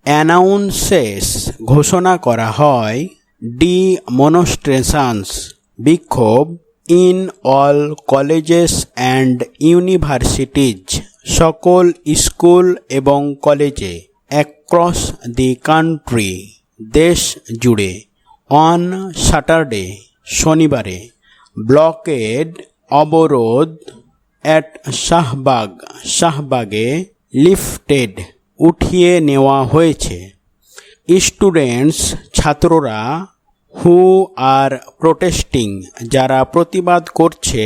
Announces ঘোষণা করা হয়, ডিমনস্ট্রেশনস বিক্ষোভ, in all colleges and universities সকল স্কুল এবং কলেজে, অ্যাক্রস দি কান্ট্রি দেশ জুড়ে, অন স্যাটারডে শনিবারে, ব্লকেড অবরোধ, অ্যাট শাহবাগ শাহবাগে, লিফটেড উঠিয়ে নেওয়া হয়েছে। স্টুডেন্টস ছাত্ররা, হু আর প্রোটেস্টিং যারা প্রতিবাদ করছে,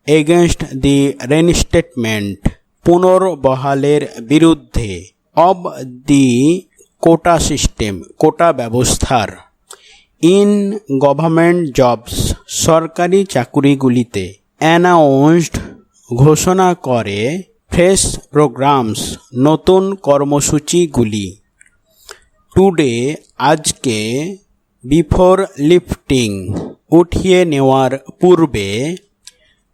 এগেনস্ট দি রেইনস্টেটমেন্ট পুনর্বহালের বিরুদ্ধে, অব দি কোটা সিস্টেম কোটা ব্যবস্থার, ইন গভর্নমেন্ট জবস সরকারি চাকুরিগুলিতে, অ্যানাউন্সড ঘোষণা করে, ফ্রেশ প্রোগ্রামস নতুন কর্মসূচিগুলি, টুডে আজকে, বিফোর লিফটিং উঠিয়ে নেওয়ার পূর্বে,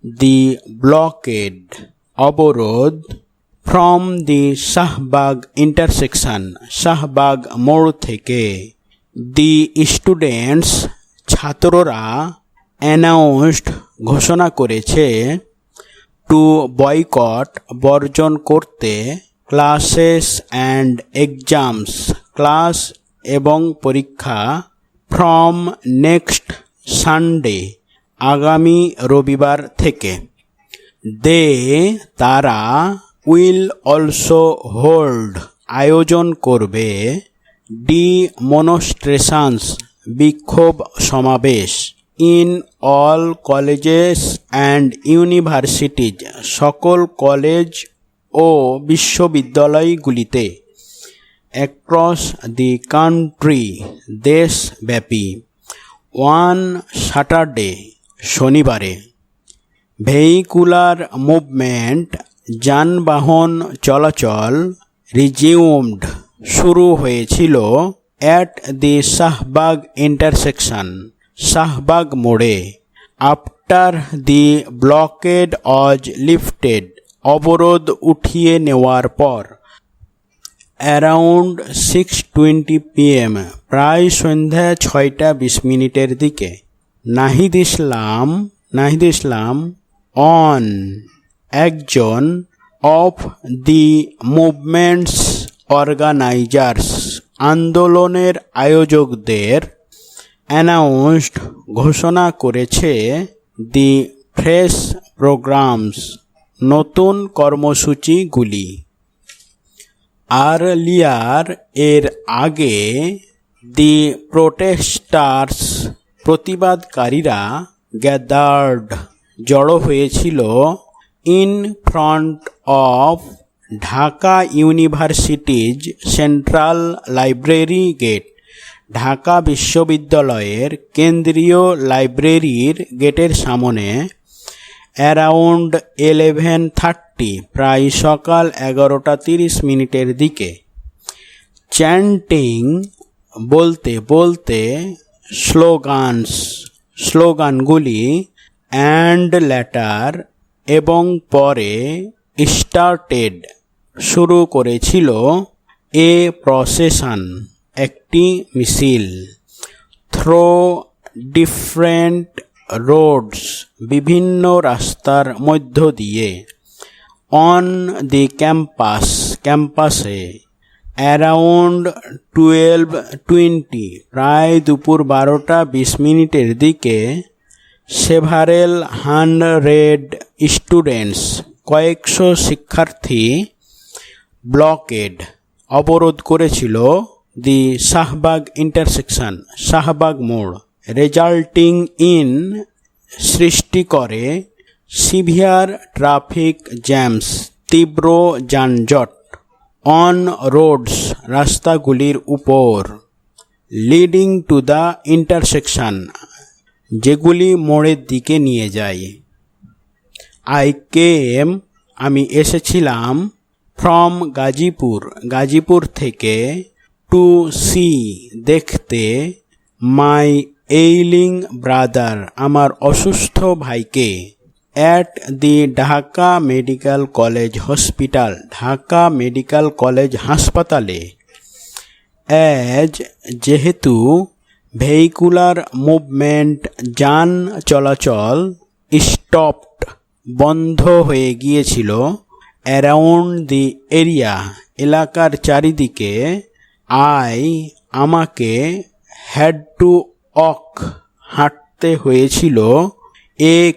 দি ব্লকেড অবরোধ, from the Shahbag intersection Shahbag মোড় থেকে, দি স্টুডেন্টস ছাত্ররা, অ্যানাউন্সড ঘোষণা করেছে, টু বয়কট বর্জন করতে, ক্লাসেস অ্যান্ড এক্সামস ক্লাস এবং পরীক্ষা, ফ্রম নেক্সট সানডে আগামী রবিবার থেকে, দে তারা, উইল অলসো হোল্ড আয়োজন করবে, ডিমনস্ট্রেশনস বিক্ষোভ সমাবেশ, in all colleges and universities সকল কলেজ ও বিশ্ববিদ্যালয়গুলিতে, অ্যাক্রস দি কান্ট্রি দেশব্যাপী, ওয়ান স্যাটারডে শনিবারে, ভেহিকুলার মুভমেন্ট যানবাহন চলাচল, রিজিউমড শুরু হয়েছিল, at the Shahbag intersection Shahbag মোড়ে, after the blockade was lifted অবরোধ উঠিয়ে নেওয়ার পর, অ্যারাউন্ড 6:20 PM প্রায় সন্ধ্যা 6:20 দিকে, নাহিদ ইসলাম অন একজন, অফ দি মুভমেন্টস অর্গানাইজার্স আন্দোলনের আয়োজকদের, অ্যানাউন্সড ঘোষণা করেছে, দি ফ্রেশ প্রোগ্রামস নতুন কর্মসূচিগুলি, আর্লিয়ার এর আগে, দি প্রোটেস্টার্স প্রতিবাদকারীরা, গ্যাদার্ড জড়ো হয়েছিল, in front of Dhaka university's central library gate Dhaka বিশ্ববিদ্যালয়ের কেন্দ্রীয় লাইব্রেরির গেটের সামনে, অ্যারাউন্ড 11:30 প্রায় সকাল 11:30 দিকে, চ্যান্টিং বলতে বলতে, স্লোগানগুলি, অ্যান্ড লেটার এবং পরে, স্টার্টেড শুরু করেছিল, এ প্রসেশন একটি মিছিল, থ্রো ডিফারেন্ট রোডস বিভিন্ন রাস্তার মধ্য দিয়ে, অন দি ক্যাম্পাসে, অ্যারাউন্ড 12:20 প্রায় দুপুর 12:20 দিকে, সেভারেল হান্ড্রেড স্টুডেন্টস কয়েকশো শিক্ষার্থী, ব্লকেড অবরোধ করেছিল, দি শাহবাগ ইন্টারসেকশন শাহবাগ মোড়, রেজাল্টিং ইন সৃষ্টি করে, সিভিয়ার ট্রাফিক জ্যামস তীব্র যানজট, অন রোডস রাস্তাগুলির উপর, লিডিং টু দ্য ইন্টারসেকশন যেগুলি মোড়ের দিকে নিয়ে যায়, আমি এসেছিলাম, ফ্রম গাজীপুর থেকে, টু সি দেখতে, মাই এইলিং ব্রাদার আমার অসুস্থ ভাইকে, at the Dhaka medical college hospital Dhaka medical college হাসপাতালে, অ্যাজ যেহেতু ভেহিকুলার মুভমেন্ট যান চলাচল স্টপড বন্ধ হয়ে গিয়েছিল অ্যারাউন্ড দি এরিয়া এলাকার চারিদিকে আমাকে হ্যাড টু ওয়াক হাঁটতে হয়েছিল 1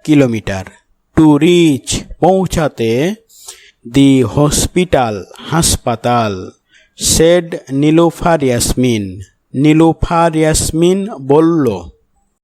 কিলোমিটার টু রিচ পৌঁছাতে দি হসপিটাল হাসপাতাল সেড নীলুফার ইয়াসমিন বলল